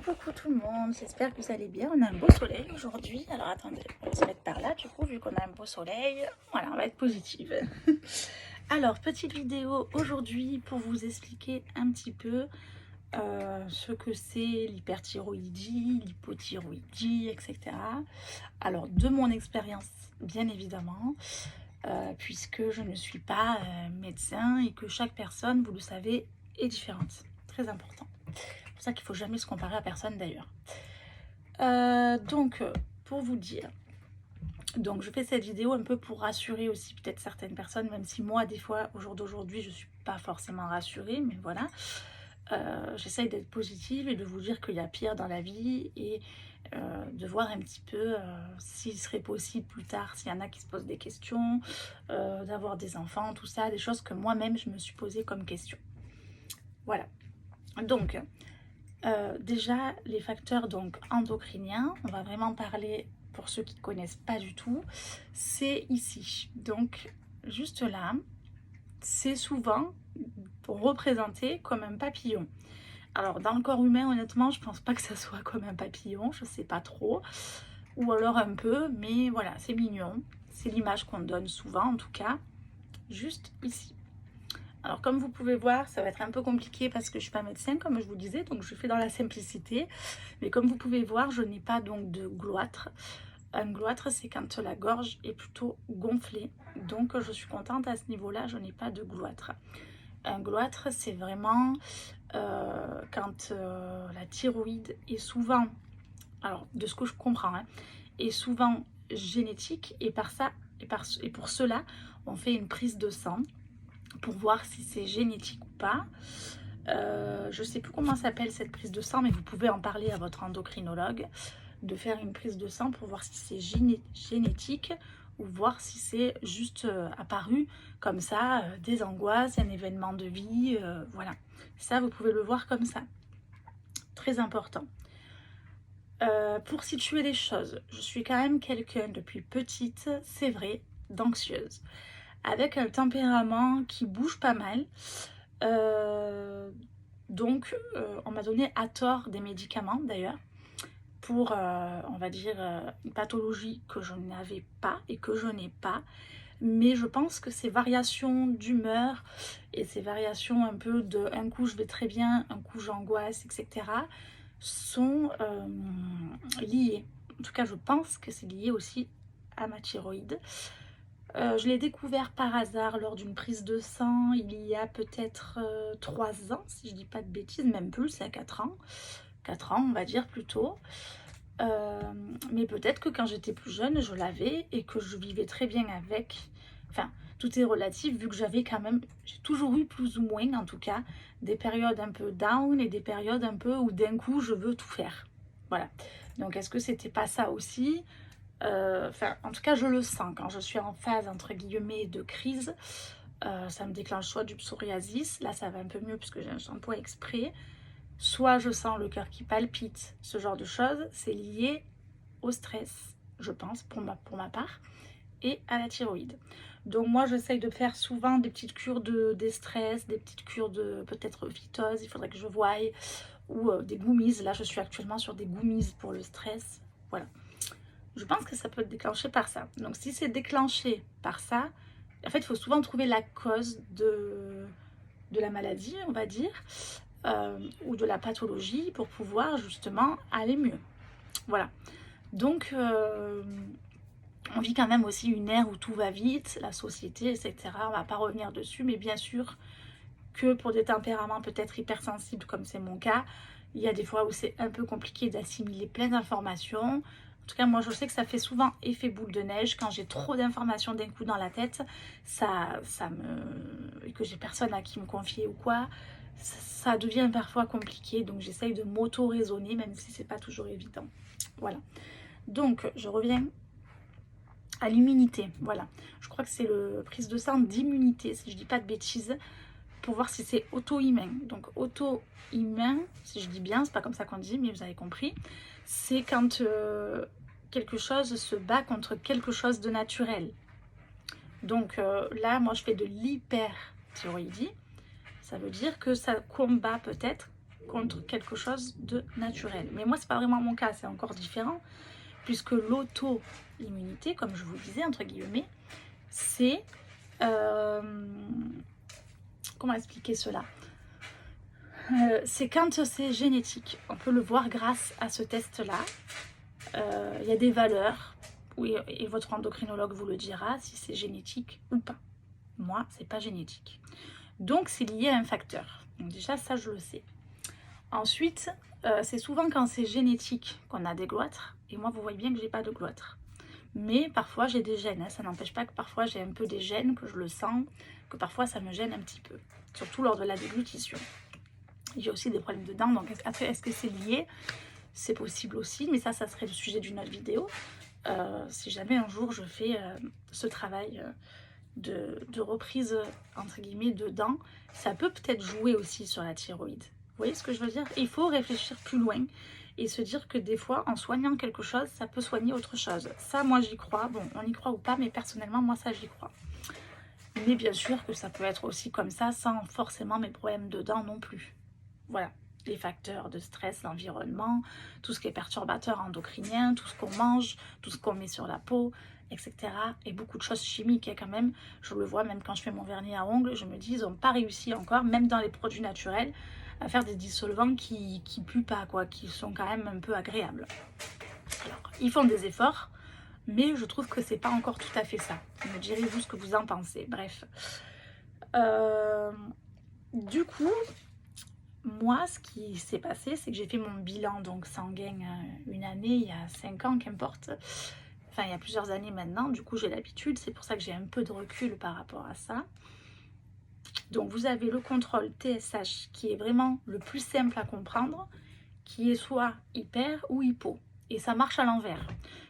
Coucou tout le monde, j'espère que vous allez bien. On a un beau soleil aujourd'hui. Alors attendez, on va se mettre par là du coup, vu qu'on a un beau soleil. Voilà, on va être positive. Alors, petite vidéo aujourd'hui pour vous expliquer un petit peu ce que c'est l'hyperthyroïdie, l'hypothyroïdie, etc. Alors, de mon expérience, bien évidemment, puisque je ne suis pas médecin et que chaque personne, vous le savez, est différente. Très important. C'est pour ça qu'il ne faut jamais se comparer à personne d'ailleurs. Donc, pour vous dire, donc je fais cette vidéo un peu pour rassurer aussi peut-être certaines personnes, même si moi, des fois, au jour d'aujourd'hui, je ne suis pas forcément rassurée, mais voilà. J'essaye d'être positive et de vous dire qu'il y a pire dans la vie et de voir un petit peu s'il serait possible plus tard, s'il y en a qui se posent des questions, d'avoir des enfants, tout ça, des choses que moi-même je me suis posé comme question. Voilà. Donc, déjà, les facteurs donc endocriniens, on va vraiment parler pour ceux qui ne connaissent pas du tout, c'est ici. Donc, juste là, c'est souvent représenté comme un papillon. Alors, dans le corps humain, honnêtement, je pense pas que ça soit comme un papillon, je sais pas trop. Ou alors un peu, mais voilà, c'est mignon. C'est l'image qu'on donne souvent, en tout cas, juste ici. Alors comme vous pouvez voir, ça va être un peu compliqué parce que je ne suis pas médecin comme je vous disais, donc je fais dans la simplicité. Mais comme vous pouvez voir, je n'ai pas donc de gloître. Un gloître, c'est quand la gorge est plutôt gonflée. Donc je suis contente à ce niveau-là, je n'ai pas de gloître. Un gloître, c'est vraiment quand la thyroïde est souvent, alors de ce que je comprends, hein, est souvent génétique et pour cela, on fait une prise de sang pour voir si c'est génétique ou pas. Je ne sais plus comment s'appelle cette prise de sang, mais vous pouvez en parler à votre endocrinologue, de faire une prise de sang pour voir si c'est génétique ou voir si c'est juste apparu comme ça, des angoisses, un événement de vie, voilà. Ça, vous pouvez le voir comme ça. Très important. Pour situer les choses, je suis quand même quelqu'un depuis petite, c'est vrai, d'anxieuse, avec un tempérament qui bouge pas mal. Donc, on m'a donné à tort des médicaments d'ailleurs pour, on va dire, une pathologie que je n'avais pas et que je n'ai pas. Mais je pense que ces variations d'humeur et ces variations un peu de un coup je vais très bien, un coup j'angoisse, etc. sont liées. En tout cas, je pense que c'est lié aussi à ma thyroïde. Je l'ai découvert par hasard lors d'une prise de sang il y a peut-être 3 ans, si je dis pas de bêtises, même plus, à 4 ans. 4 ans, on va dire plutôt. Mais peut-être que quand j'étais plus jeune, je l'avais et que je vivais très bien avec. Enfin, tout est relatif vu que j'avais quand même, j'ai toujours eu plus ou moins en tout cas, des périodes un peu down et des périodes un peu où d'un coup je veux tout faire. Voilà. Donc est-ce que c'était pas ça aussi? Enfin, en tout cas, je le sens quand je suis en phase entre guillemets de crise. Ça me déclenche soit du psoriasis, là ça va un peu mieux puisque j'ai un shampoing exprès, soit je sens le cœur qui palpite, ce genre de choses. C'est lié au stress, je pense, pour ma part, et à la thyroïde. Donc moi, j'essaye de faire souvent des petites cures de déstress, des petites cures de peut-être phytose, il faudrait que je voie, ou des gummies. Là, je suis actuellement sur des gummies pour le stress. Voilà. Je pense que ça peut être déclenché par ça. Donc si c'est déclenché par ça, en fait, il faut souvent trouver la cause de la maladie, on va dire, ou de la pathologie pour pouvoir justement aller mieux. Voilà. Donc, on vit quand même aussi une ère où tout va vite, la société, etc. On ne va pas revenir dessus, mais bien sûr que pour des tempéraments peut-être hypersensibles, comme c'est mon cas, il y a des fois où c'est un peu compliqué d'assimiler plein d'informations. En tout cas, moi, je sais que ça fait souvent effet boule de neige. Quand j'ai trop d'informations d'un coup dans la tête, et que j'ai personne à qui me confier ou quoi, ça devient parfois compliqué. Donc, j'essaye de m'auto-raisonner, même si c'est pas toujours évident. Voilà. Donc, je reviens à l'immunité. Voilà. Je crois que c'est le prise de sang d'immunité, si je dis pas de bêtises, pour voir si c'est auto-immun. Donc, auto-immun, si je dis bien, c'est pas comme ça qu'on dit, mais vous avez compris. C'est quand quelque chose se bat contre quelque chose de naturel. Donc là, moi, je fais de l'hyperthyroïdie. Ça veut dire que ça combat peut-être contre quelque chose de naturel. Mais moi, c'est pas vraiment mon cas, c'est encore différent, puisque l'auto-immunité, comme je vous le disais, entre guillemets, c'est... comment expliquer cela? C'est quand c'est génétique. On peut le voir grâce à ce test-là. Il y a des valeurs, oui, et votre endocrinologue vous le dira si c'est génétique ou pas. Moi, c'est pas génétique. Donc, c'est lié à un facteur. Donc déjà, ça, je le sais. Ensuite, c'est souvent quand c'est génétique qu'on a des goitres. Et moi, vous voyez bien que j'ai pas de goitres. Mais parfois, j'ai des gènes. Hein. Ça n'empêche pas que parfois, j'ai un peu des gènes, que je le sens, que parfois, ça me gêne un petit peu. Surtout lors de la déglutition. J'ai aussi des problèmes de dents. Donc, après, est-ce que c'est lié? C'est possible aussi. Mais ça serait le sujet d'une autre vidéo. Si jamais un jour, je fais ce travail... de reprise entre guillemets de dents, ça peut peut-être jouer aussi sur la thyroïde. Vous voyez ce que je veux dire? Il faut réfléchir plus loin et se dire que des fois, en soignant quelque chose, ça peut soigner autre chose. Ça, moi, j'y crois. Bon, on y croit ou pas, mais personnellement, moi, ça, j'y crois. Mais bien sûr que ça peut être aussi comme ça, sans forcément mes problèmes de dents non plus. Voilà. Les facteurs de stress, l'environnement, tout ce qui est perturbateur endocrinien, tout ce qu'on mange, tout ce qu'on met sur la peau, etc. Et beaucoup de choses chimiques, hein, quand même. Je le vois même quand je fais mon vernis à ongles, je me dis, ils n'ont pas réussi encore, même dans les produits naturels, à faire des dissolvants qui puent pas, quoi, qui sont quand même un peu agréables. Alors, ils font des efforts, mais je trouve que c'est pas encore tout à fait ça. Me direz-vous ce que vous en pensez. Bref. Du coup... Moi, ce qui s'est passé, c'est que j'ai fait mon bilan donc sanguin une année, il y a 5 ans, qu'importe. Enfin, il y a plusieurs années maintenant, du coup j'ai l'habitude, c'est pour ça que j'ai un peu de recul par rapport à ça. Donc vous avez le contrôle TSH qui est vraiment le plus simple à comprendre, qui est soit hyper ou hypo. Et ça marche à l'envers.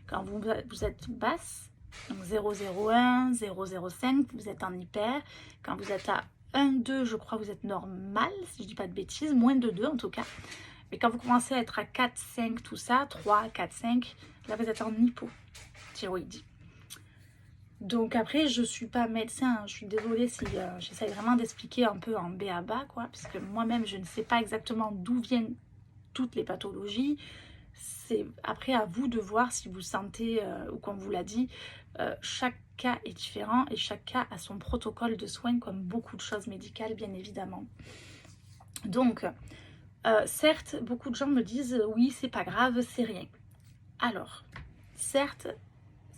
Quand vous êtes basse, donc 0,01, 0,05, vous êtes en hyper. Quand vous êtes à 1, 2, je crois que vous êtes normal, si je dis pas de bêtises, moins de 2 en tout cas. Mais quand vous commencez à être à 4, 5, tout ça, 3, 4, 5, là vous êtes en hypothyroïdie. Donc après, je suis pas médecin, je suis désolée si j'essaye vraiment d'expliquer un peu en b.a.-ba, quoi, parce que moi-même, je ne sais pas exactement d'où viennent toutes les pathologies. C'est après à vous de voir si vous sentez, ou comme vous l'a dit, chaque cas est différent et chaque cas a son protocole de soins comme beaucoup de choses médicales bien évidemment. Donc certes beaucoup de gens me disent oui c'est pas grave, c'est rien. Alors certes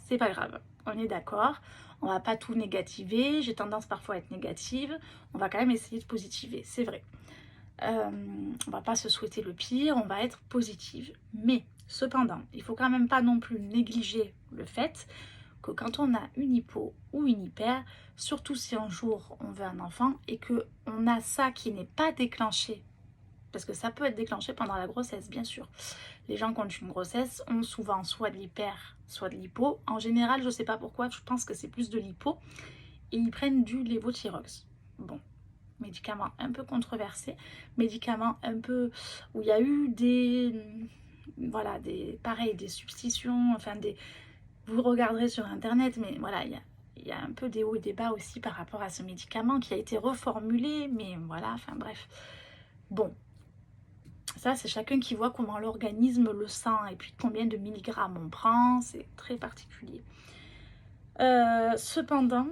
c'est pas grave, on est d'accord, on va pas tout négativer, j'ai tendance parfois à être négative, on va quand même essayer de positiver, c'est vrai. On va pas se souhaiter le pire, on va être positive. Mais cependant, il faut quand même pas non plus négliger le fait que quand on a une hypo ou une hyper, surtout si un jour on veut un enfant et que on a ça qui n'est pas déclenché, parce que ça peut être déclenché pendant la grossesse, bien sûr. Les gens qui ont une grossesse ont souvent soit de l'hyper, soit de l'hypo. En général, je sais pas pourquoi, je pense que c'est plus de l'hypo. Et ils prennent du lévothyrox. Bon, médicament un peu controversé, médicament un peu où il y a eu des, voilà, pareil, des substitutions, enfin des, vous regarderez sur internet, mais voilà, il y a un peu des hauts et des bas aussi par rapport à ce médicament qui a été reformulé, mais voilà, enfin bref. Bon, ça c'est chacun qui voit comment l'organisme le sent et puis combien de milligrammes on prend, c'est très particulier. Cependant,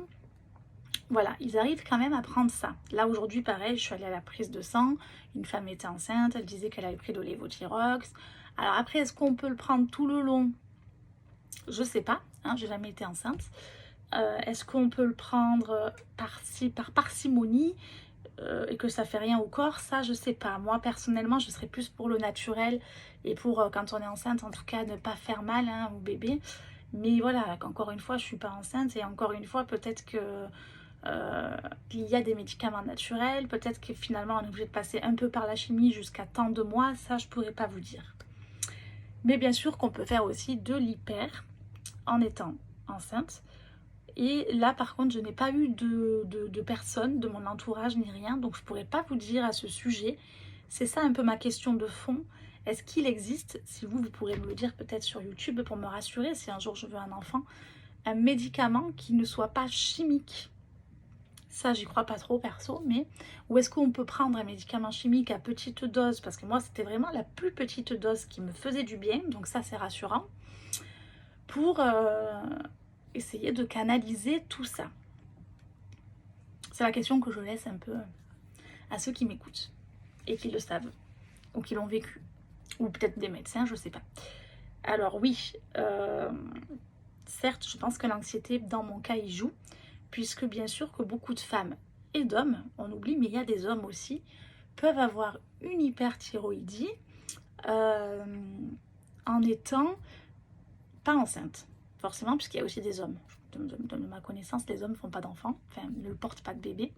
voilà, ils arrivent quand même à prendre ça. Là aujourd'hui pareil, je suis allée à la prise de sang, une femme était enceinte, elle disait qu'elle avait pris de lévothyrox. Alors après, est-ce qu'on peut le prendre tout le long? Je sais pas, hein, j'ai jamais été enceinte. Est-ce qu'on peut le prendre par parcimonie et que ça fait rien au corps? Ça je sais pas. Moi personnellement je serais plus pour le naturel et pour quand on est enceinte en tout cas ne pas faire mal hein, au bébé. Mais voilà, encore une fois je suis pas enceinte et encore une fois peut-être que il y a des médicaments naturels, peut-être que finalement on est obligé de passer un peu par la chimie jusqu'à tant de mois, ça je pourrais pas vous dire. Mais bien sûr qu'on peut faire aussi de l'hyper en étant enceinte. Et là par contre je n'ai pas eu de personne de mon entourage ni rien, donc je pourrais pas vous dire à ce sujet. C'est ça un peu ma question de fond. Est-ce qu'il existe, si vous pourrez me le dire peut-être sur YouTube pour me rassurer si un jour je veux un enfant, un médicament qui ne soit pas chimique Ça, j'y crois pas trop perso, mais ou est-ce qu'on peut prendre un médicament chimique à petite dose, parce que moi, c'était vraiment la plus petite dose qui me faisait du bien, donc ça, c'est rassurant, pour essayer de canaliser tout ça. C'est la question que je laisse un peu à ceux qui m'écoutent et qui le savent, ou qui l'ont vécu, ou peut-être des médecins, je sais pas. Alors oui, certes, je pense que l'anxiété, dans mon cas, y joue, puisque bien sûr que beaucoup de femmes et d'hommes, on oublie, mais il y a des hommes aussi, peuvent avoir une hyperthyroïdie en étant pas enceinte, forcément, puisqu'il y a aussi des hommes. De ma connaissance, les hommes ne font pas d'enfants, enfin, ne portent pas de bébé.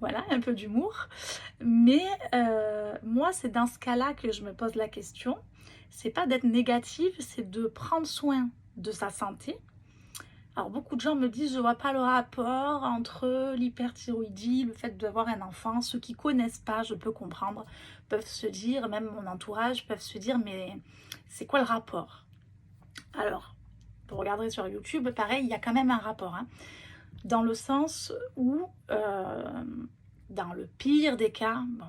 Voilà, un peu d'humour. Mais moi, c'est dans ce cas-là que je me pose la question. C'est pas d'être négative, c'est de prendre soin de sa santé. Alors, beaucoup de gens me disent, je vois pas le rapport entre l'hyperthyroïdie, le fait d'avoir un enfant. Ceux qui connaissent pas, je peux comprendre, peuvent se dire, même mon entourage, peuvent se dire, mais c'est quoi le rapport? Alors, vous regarderez sur YouTube, pareil, il y a quand même un rapport, hein, dans le sens où, dans le pire des cas, bon,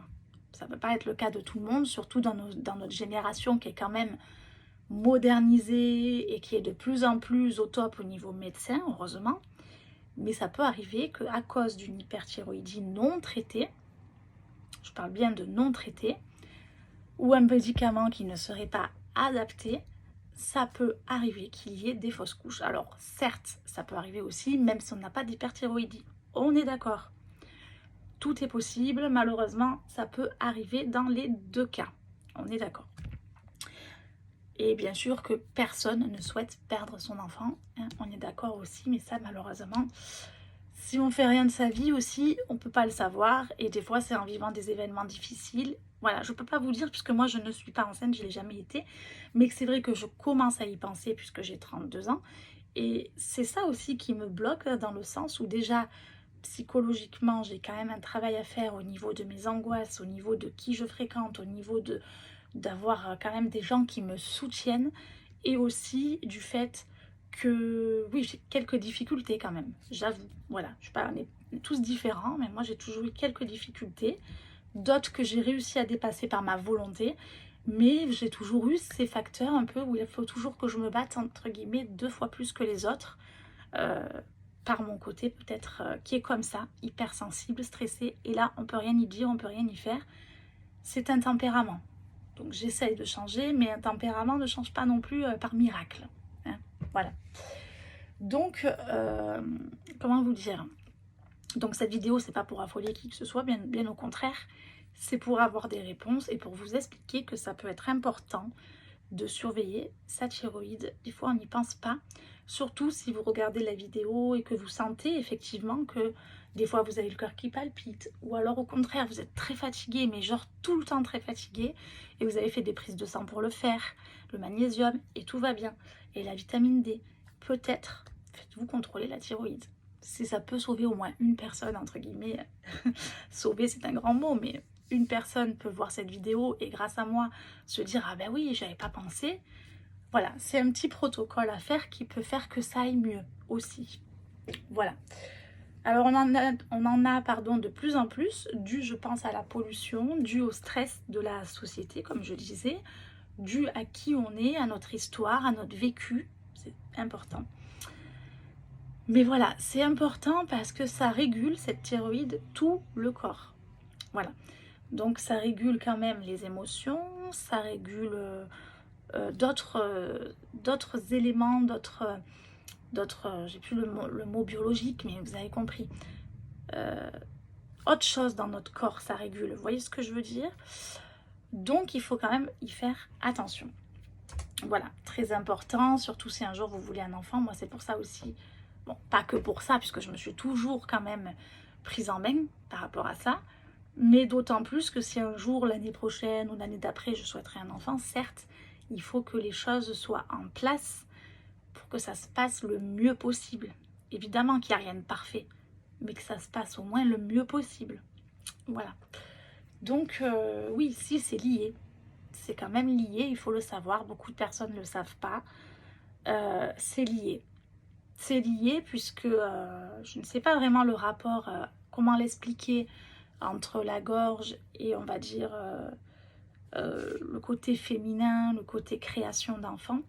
ça ne peut pas être le cas de tout le monde, surtout dans notre génération qui est quand même modernisée et qui est de plus en plus au top au niveau médecin, heureusement, mais ça peut arriver qu'à cause d'une hyperthyroïdie non traitée, je parle bien de non traitée, ou un médicament qui ne serait pas adapté, ça peut arriver qu'il y ait des fausses couches. Alors certes, ça peut arriver aussi, même si on n'a pas d'hyperthyroïdie. On est d'accord. Tout est possible, malheureusement, ça peut arriver dans les deux cas. On est d'accord. Et bien sûr que personne ne souhaite perdre son enfant, hein, on est d'accord aussi, mais ça malheureusement, si on fait rien de sa vie aussi, on ne peut pas le savoir. Et des fois, c'est en vivant des événements difficiles. Voilà, je ne peux pas vous dire, puisque moi, je ne suis pas enceinte, je ne l'ai jamais été. Mais c'est vrai que je commence à y penser, puisque j'ai 32 ans. Et c'est ça aussi qui me bloque, dans le sens où déjà, psychologiquement, j'ai quand même un travail à faire au niveau de mes angoisses, au niveau de qui je fréquente, au niveau d'avoir quand même des gens qui me soutiennent. Et aussi du fait que oui, j'ai quelques difficultés quand même, j'avoue. Voilà, je sais pas, on est tous différents, mais moi j'ai toujours eu quelques difficultés, d'autres que j'ai réussi à dépasser par ma volonté, mais j'ai toujours eu ces facteurs un peu où il faut toujours que je me batte entre guillemets 2 fois plus que les autres, euh, par mon côté peut-être qui est comme ça, hypersensible, stressé, et là on peut rien y dire, on peut rien y faire, c'est un tempérament. Donc j'essaye de changer, mais un tempérament ne change pas non plus par miracle, hein. Voilà. Donc, comment vous dire? Donc cette vidéo, c'est pas pour affoler qui que ce soit, bien au contraire. C'est pour avoir des réponses et pour vous expliquer que ça peut être important de surveiller sa thyroïde. Des fois, on n'y pense pas. Surtout si vous regardez la vidéo et que vous sentez effectivement que des fois, vous avez le cœur qui palpite. Ou alors, au contraire, vous êtes très fatigué, mais genre tout le temps très fatigué. Et vous avez fait des prises de sang pour le fer, le magnésium, et tout va bien. Et la vitamine D. Peut-être faites-vous contrôler la thyroïde. Si ça peut sauver au moins une personne, entre guillemets, sauver c'est un grand mot, mais une personne peut voir cette vidéo et grâce à moi se dire ah ben oui, j'avais pas pensé. Voilà, c'est un petit protocole à faire qui peut faire que ça aille mieux aussi. Voilà. Alors on en a pardon, de plus en plus, dû je pense à la pollution, dû au stress de la société, comme je disais, dû à qui on est, à notre histoire, à notre vécu, c'est important. Mais voilà, c'est important parce que ça régule, cette thyroïde, tout le corps. Voilà. Donc ça régule quand même les émotions, ça régule d'autres éléments, j'ai plus le mot biologique, mais vous avez compris. Autre chose dans notre corps, ça régule. Vous voyez ce que je veux dire? Donc il faut quand même y faire attention. Voilà, très important, surtout si un jour vous voulez un enfant. Moi c'est pour ça aussi, bon pas que pour ça, puisque je me suis toujours quand même prise en main par rapport à ça, mais d'autant plus que si un jour, l'année prochaine ou l'année d'après, je souhaiterais un enfant, certes, il faut que les choses soient en place pour que ça se passe le mieux possible. Évidemment qu'il n'y a rien de parfait, mais que ça se passe au moins le mieux possible. Voilà. Donc oui, si c'est lié, c'est quand même lié, il faut le savoir, beaucoup de personnes ne le savent pas, c'est lié. c'est lié puisque je ne sais pas vraiment le rapport, comment l'expliquer entre la gorge et on va dire le côté féminin, le côté création d'enfants.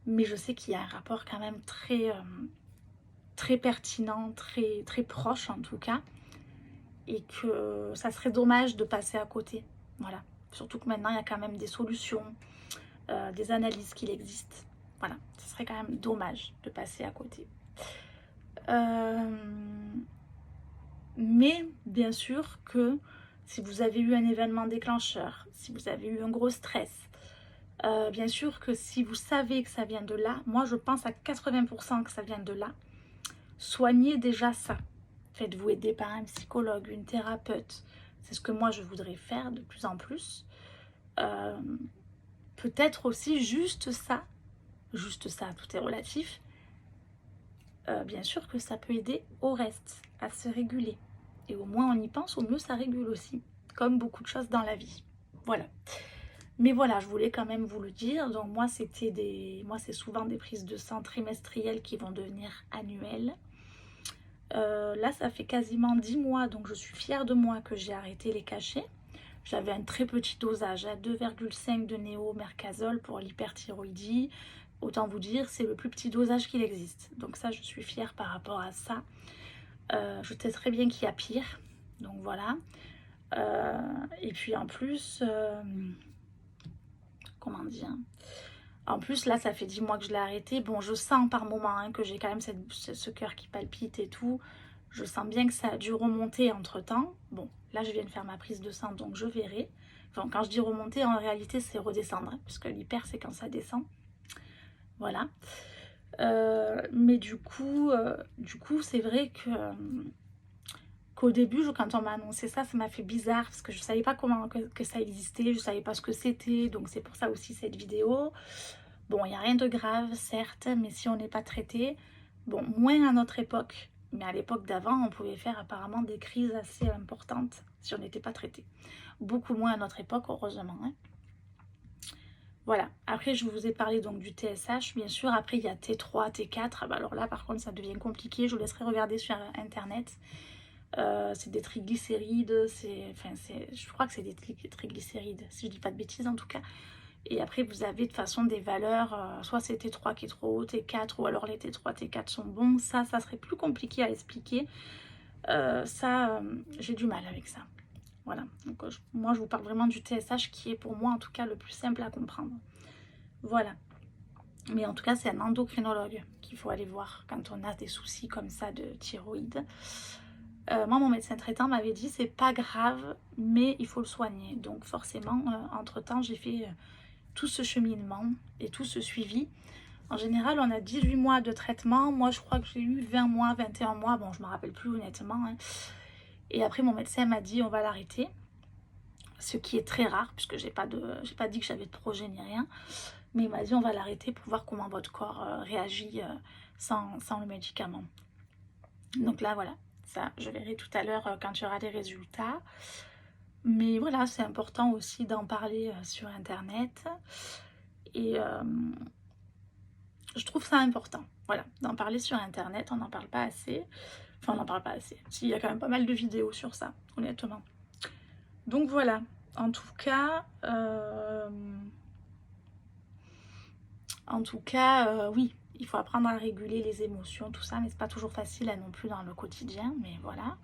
Mais je sais qu'il y a un rapport quand même très pertinent, très proche en tout cas. Et que ça serait dommage de passer à côté. Voilà. Surtout que maintenant, il y a quand même des solutions, des analyses qui existent. Voilà. Ce serait quand même dommage de passer à côté. Mais bien sûr que si vous avez eu un événement déclencheur, si vous avez eu un gros stress, bien sûr que si vous savez que ça vient de là, moi je pense à 80% que ça vient de là, soignez déjà ça. Faites-vous aider par un psychologue, une thérapeute. C'est ce que moi je voudrais faire de plus en plus. Peut-être aussi juste ça, tout est relatif. Bien sûr que ça peut aider au reste, à se réguler. Et au moins on y pense, au mieux ça régule aussi. Comme beaucoup de choses dans la vie. Voilà. Mais voilà, je voulais quand même vous le dire. Donc moi, c'est souvent des prises de sang trimestrielles qui vont devenir annuelles. Là, ça fait quasiment 10 mois, donc je suis fière de moi que j'ai arrêté les cachets. J'avais un très petit dosage, à 2,5 de néomercazole pour l'hyperthyroïdie. Autant vous dire, c'est le plus petit dosage qu'il existe. Donc ça, je suis fière par rapport à ça. Je sais très bien qu'il y a pire. Donc voilà. Et puis en plus, comment dire, en plus là ça fait 10 mois que je l'ai arrêté. Bon, je sens par moment hein, que j'ai quand même ce cœur qui palpite et tout. Je sens bien que ça a dû remonter entre temps. Bon, là je viens de faire ma prise de sang, donc je verrai. Enfin, quand je dis remonter, en réalité c'est redescendre, hein, puisque l'hyper c'est quand ça descend. Voilà. Mais du coup c'est vrai que qu'au début, quand on m'a annoncé ça, ça m'a fait bizarre parce que je ne savais pas comment que ça existait, je ne savais pas ce que c'était, donc c'est pour ça aussi cette vidéo. Bon, il n'y a rien de grave, certes, mais si on n'est pas traité, bon, moins à notre époque, mais à l'époque d'avant, on pouvait faire apparemment des crises assez importantes si on n'était pas traité. Beaucoup moins à notre époque, heureusement. Hein. Voilà, après je vous ai parlé donc du TSH, bien sûr, après il y a T3, T4, ah bah alors là par contre ça devient compliqué, je vous laisserai regarder sur internet. C'est des triglycérides, je crois que c'est des triglycérides, si je dis pas de bêtises en tout cas. Et après vous avez de toute façon des valeurs, soit c'est T3 qui est trop haut, T4, ou alors les T3, T4 sont bons. Ça serait plus compliqué à expliquer. J'ai du mal avec ça. Voilà, donc moi je vous parle vraiment du TSH qui est pour moi en tout cas le plus simple à comprendre. Voilà. Mais en tout cas c'est un endocrinologue qu'il faut aller voir quand on a des soucis comme ça de thyroïde. Moi mon médecin traitant m'avait dit c'est pas grave mais il faut le soigner. Donc forcément entre temps j'ai fait tout ce cheminement et tout ce suivi. En général on a 18 mois de traitement. Moi je crois que j'ai eu 20 mois, 21 mois. Bon je me rappelle plus honnêtement. Hein. Et après mon médecin m'a dit on va l'arrêter. Ce qui est très rare puisque j'ai pas dit que j'avais de projet ni rien. Mais il m'a dit on va l'arrêter pour voir comment votre corps réagit sans le médicament. Donc là voilà. Ça, je verrai tout à l'heure quand il y aura des résultats. Mais voilà, c'est important aussi d'en parler sur Internet. Et je trouve ça important, voilà, d'en parler sur Internet. On n'en parle pas assez. Enfin, on n'en parle pas assez. Si, il y a quand même pas mal de vidéos sur ça, honnêtement. Donc voilà, en tout cas, oui. Il faut apprendre à réguler les émotions, tout ça, mais c'est pas toujours facile non plus dans le quotidien, mais voilà.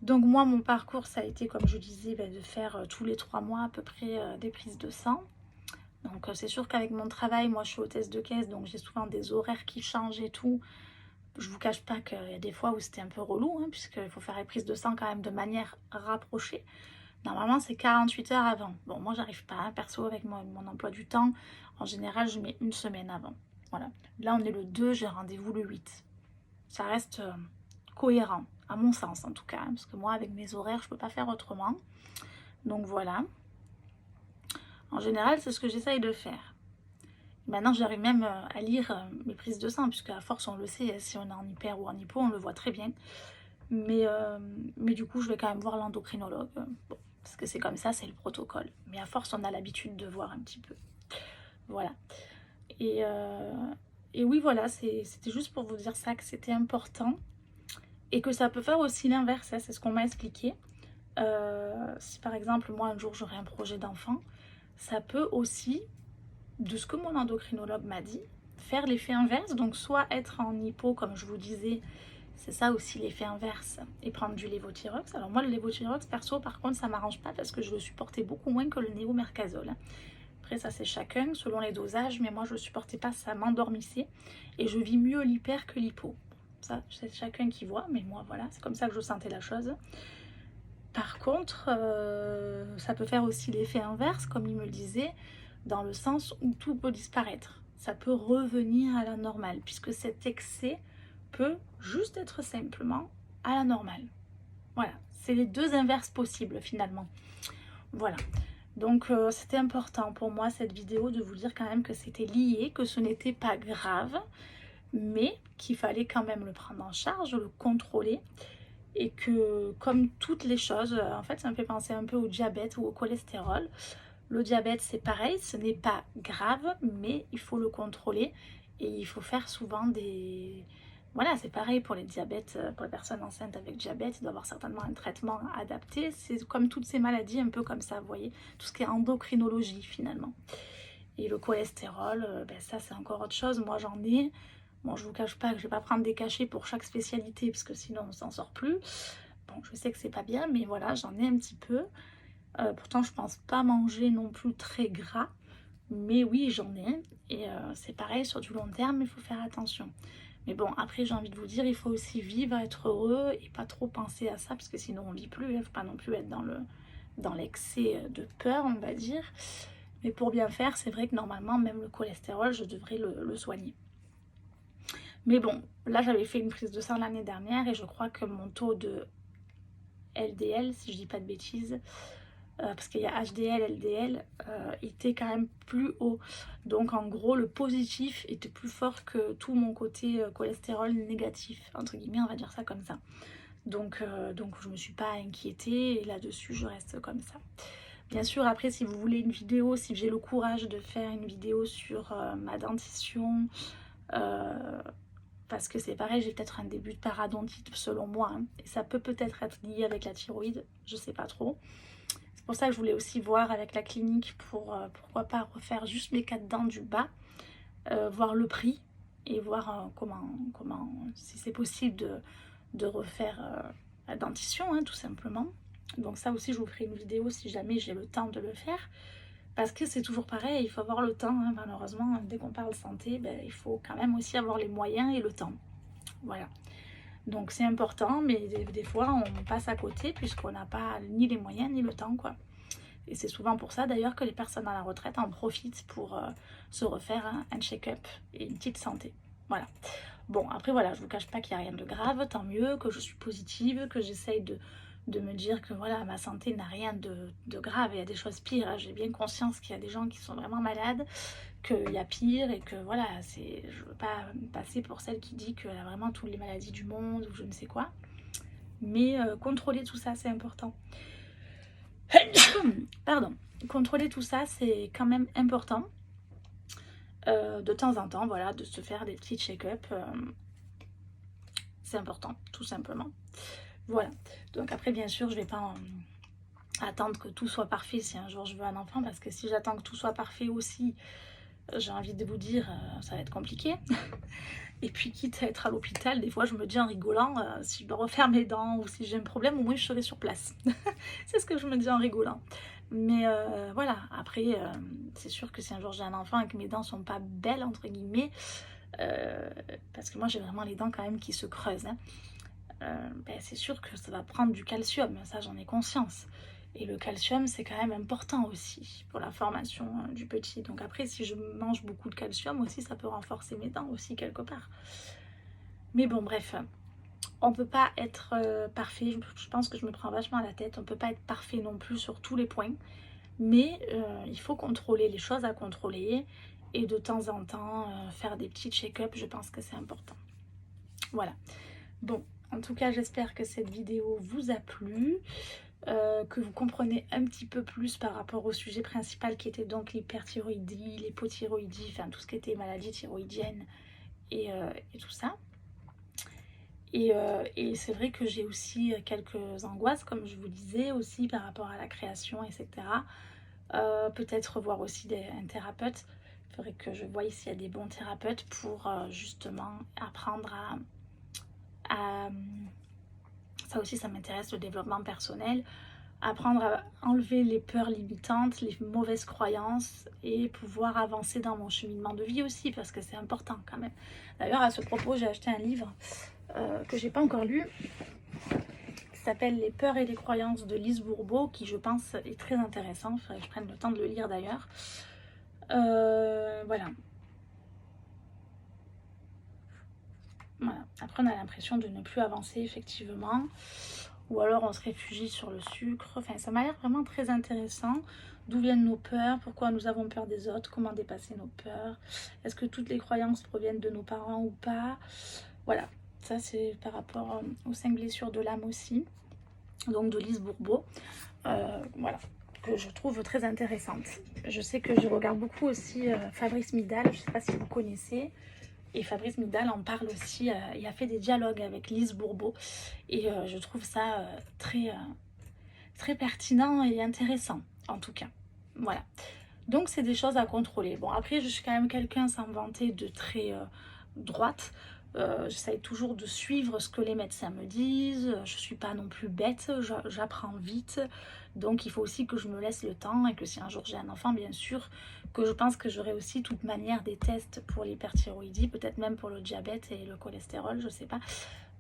Donc moi, mon parcours, ça a été, comme je disais, de faire tous les 3 mois à peu près des prises de sang. Donc c'est sûr qu'avec mon travail, moi je suis hôtesse de caisse, donc j'ai souvent des horaires qui changent et tout. Je vous cache pas qu'il y a des fois où c'était un peu relou, hein, puisqu'il faut faire les prises de sang quand même de manière rapprochée. Normalement, c'est 48 heures avant. Bon, moi, j'arrive pas, hein, perso, avec mon emploi du temps. En général, je mets une semaine avant. Voilà. Là, on est le 2, j'ai rendez-vous le 8. Ça reste cohérent, à mon sens en tout cas. Hein, parce que moi, avec mes horaires, je peux pas faire autrement. Donc voilà. En général, c'est ce que j'essaye de faire. Maintenant, j'arrive même à lire mes prises de sang, puisque à force, on le sait, si on est en hyper ou en hypo, on le voit très bien. Mais du coup, je vais quand même voir l'endocrinologue. Bon, parce que c'est comme ça, c'est le protocole. Mais à force, on a l'habitude de voir un petit peu. Voilà. Et Et oui, voilà, c'était juste pour vous dire ça, que c'était important. Et que ça peut faire aussi l'inverse, hein, c'est ce qu'on m'a expliqué. Si par exemple, moi, un jour, j'aurai un projet d'enfant, ça peut aussi, de ce que mon endocrinologue m'a dit, faire l'effet inverse. Donc, soit être en hypo, comme je vous disais, c'est ça aussi l'effet inverse, et prendre du lévothyrox. Alors moi, le lévothyrox, perso, par contre, ça m'arrange pas parce que je le supportais beaucoup moins que le néomercazole. Après, ça, c'est chacun, selon les dosages, mais moi, je ne supportais pas, ça m'endormissait. Et je vis mieux l'hyper que l'hypo. Ça, c'est chacun qui voit, mais moi, voilà, c'est comme ça que je sentais la chose. Par contre, ça peut faire aussi l'effet inverse, comme il me le disait, dans le sens où tout peut disparaître. Ça peut revenir à la normale, puisque cet excès peut juste être simplement à la normale. Voilà, c'est les deux inverses possibles finalement. Voilà. Donc c'était important pour moi cette vidéo de vous dire quand même que c'était lié, que ce n'était pas grave, mais qu'il fallait quand même le prendre en charge, le contrôler, et que comme toutes les choses, en fait ça me fait penser un peu au diabète ou au cholestérol. Le diabète c'est pareil, ce n'est pas grave, mais il faut le contrôler et il faut faire souvent des... Voilà, c'est pareil pour les diabètes, pour les personnes enceintes avec diabète, il doit y avoir certainement un traitement adapté. C'est comme toutes ces maladies, un peu comme ça, vous voyez, tout ce qui est endocrinologie finalement. Et le cholestérol, ben ça c'est encore autre chose, moi j'en ai. Bon, je vous cache pas que je vais pas prendre des cachets pour chaque spécialité, parce que sinon on s'en sort plus. Bon, je sais que c'est pas bien, mais voilà, j'en ai un petit peu. Pourtant, je pense pas manger non plus très gras, mais oui, j'en ai. Et c'est pareil, sur du long terme, il faut faire attention. Mais bon, après, j'ai envie de vous dire, il faut aussi vivre, être heureux et pas trop penser à ça, parce que sinon on vit plus. Il ne faut pas non plus être dans l'excès de peur, on va dire. Mais pour bien faire, c'est vrai que normalement, même le cholestérol, je devrais le soigner. Mais bon, là, j'avais fait une prise de sang l'année dernière et je crois que mon taux de LDL, si je dis pas de bêtises, parce qu'il y a HDL, LDL, était quand même plus haut. Donc en gros, le positif était plus fort que tout mon côté cholestérol négatif, entre guillemets, on va dire ça comme ça. Donc je me suis pas inquiétée et là-dessus, je reste comme ça. Bien sûr, après, si vous voulez une vidéo, si j'ai le courage de faire une vidéo sur ma dentition, parce que c'est pareil, j'ai peut-être un début de parodontite selon moi, hein, et ça peut peut-être être lié avec la thyroïde, je sais pas trop. C'est pour ça que je voulais aussi voir avec la clinique pour pourquoi pas refaire juste mes 4 dents du bas, voir le prix et voir comment si c'est possible de refaire la dentition, hein, tout simplement. Donc ça aussi, je vous ferai une vidéo si jamais j'ai le temps de le faire. Parce que c'est toujours pareil, il faut avoir le temps, hein, malheureusement, dès qu'on parle santé, ben, il faut quand même aussi avoir les moyens et le temps. Voilà. Donc c'est important, mais des fois on passe à côté puisqu'on n'a pas ni les moyens ni le temps, quoi. Et c'est souvent pour ça d'ailleurs que les personnes à la retraite en profitent pour se refaire un check-up et une petite santé. Voilà. Bon, après voilà, je vous cache pas qu'il n'y a rien de grave, tant mieux, que je suis positive, que j'essaye de me dire que voilà, ma santé n'a rien de grave, il y a des choses pires, hein. J'ai bien conscience qu'il y a des gens qui sont vraiment malades, qu'il y a pire et que voilà, je ne veux pas passer pour celle qui dit qu'elle a vraiment toutes les maladies du monde ou je ne sais quoi. Mais contrôler tout ça, c'est important. Pardon. Contrôler tout ça, c'est quand même important. De temps en temps, voilà, de se faire des petits check-up. C'est important, tout simplement. Voilà. Donc après, bien sûr, je vais pas attendre que tout soit parfait si un jour je veux un enfant, parce que si j'attends que tout soit parfait aussi, j'ai envie de vous dire, ça va être compliqué. Et puis quitte à être à l'hôpital, des fois je me dis en rigolant, si je dois refaire mes dents ou si j'ai un problème, au moins je serai sur place. C'est ce que je me dis en rigolant. Mais voilà, après, c'est sûr que si un jour j'ai un enfant et que mes dents sont pas belles, entre guillemets, parce que moi j'ai vraiment les dents quand même qui se creusent, hein, ben, c'est sûr que ça va prendre du calcium, ça j'en ai conscience. Et le calcium, c'est quand même important aussi pour la formation du petit. Donc après, si je mange beaucoup de calcium aussi, ça peut renforcer mes dents aussi quelque part. Mais bon, bref, on peut pas être parfait. Je pense que je me prends vachement à la tête. On peut pas être parfait non plus sur tous les points. Mais il faut contrôler les choses à contrôler. Et de temps en temps, faire des petits check-up, je pense que c'est important. Voilà. Bon, en tout cas, j'espère que cette vidéo vous a plu. Que vous comprenez un petit peu plus par rapport au sujet principal qui était donc l'hyperthyroïdie, l'hypothyroïdie, enfin tout ce qui était maladie thyroïdienne et tout ça. Et c'est vrai que j'ai aussi quelques angoisses, comme je vous disais, aussi par rapport à la création, etc. Peut-être voir aussi un thérapeute. Il faudrait que je voie s'il y a des bons thérapeutes pour justement apprendre à ça aussi, ça m'intéresse, le développement personnel, apprendre à enlever les peurs limitantes, les mauvaises croyances et pouvoir avancer dans mon cheminement de vie aussi, parce que c'est important quand même. D'ailleurs, à ce propos, j'ai acheté un livre que j'ai pas encore lu, qui s'appelle Les peurs et les croyances de Lise Bourbeau, qui je pense est très intéressant. Il faudrait que je prenne le temps de le lire d'ailleurs. Voilà. Voilà. Après, on a l'impression de ne plus avancer, effectivement. Ou alors, on se réfugie sur le sucre. Enfin, ça m'a l'air vraiment très intéressant. D'où viennent nos peurs? Pourquoi nous avons peur des autres? Comment dépasser nos peurs? Est-ce que toutes les croyances proviennent de nos parents ou pas? Voilà. Ça, c'est par rapport aux 5 blessures de l'âme aussi. Donc, de Lise Bourbeau. Voilà. Que je trouve très intéressante. Je sais que je regarde beaucoup aussi Fabrice Midal. Je ne sais pas si vous connaissez. Et Fabrice Midal en parle aussi, il a fait des dialogues avec Lise Bourbeau et je trouve ça très pertinent et intéressant en tout cas. Voilà. Donc c'est des choses à contrôler. Bon après je suis quand même quelqu'un sans me vanter de très droite. J'essaye toujours de suivre ce que les médecins me disent. Je ne suis pas non plus bête, j'apprends vite. Donc il faut aussi que je me laisse le temps et que si un jour j'ai un enfant, bien sûr, que je pense que j'aurai aussi toute manière des tests pour l'hyperthyroïdie, peut-être même pour le diabète et le cholestérol, je ne sais pas.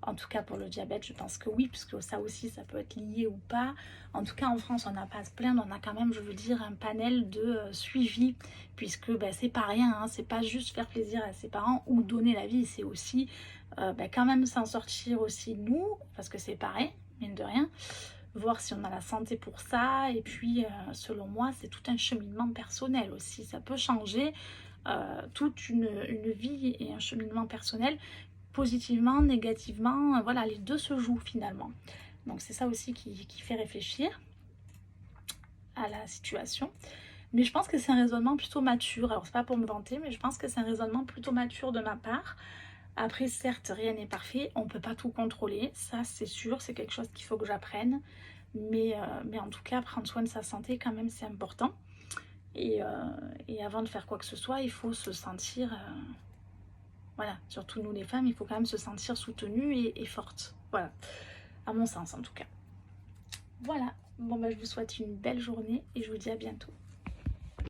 En tout cas pour le diabète, je pense que oui, puisque ça aussi, ça peut être lié ou pas. En tout cas, en France, on n'a pas à se plaindre. On a quand même, je veux dire, un panel de suivi, puisque ben, c'est pas rien. Hein, c'est pas juste faire plaisir à ses parents ou donner la vie. C'est aussi ben, quand même s'en sortir aussi nous, parce que c'est pareil, mine de rien. Voir si on a la santé pour ça. Et puis, selon moi, c'est tout un cheminement personnel aussi. Ça peut changer toute une vie et un cheminement personnel positivement, négativement, voilà, les deux se jouent finalement. Donc c'est ça aussi qui fait réfléchir à la situation. Mais je pense que c'est un raisonnement plutôt mature. Alors c'est pas pour me vanter, mais je pense que c'est un raisonnement plutôt mature de ma part. Après, certes, rien n'est parfait, on peut pas tout contrôler, ça c'est sûr, c'est quelque chose qu'il faut que j'apprenne. Mais en tout cas, prendre soin de sa santé, quand même, c'est important. Et avant de faire quoi que ce soit, il faut se sentir... voilà, surtout nous les femmes, il faut quand même se sentir soutenue et forte. Voilà, à mon sens en tout cas. Voilà, bon bah je vous souhaite une belle journée et je vous dis à bientôt.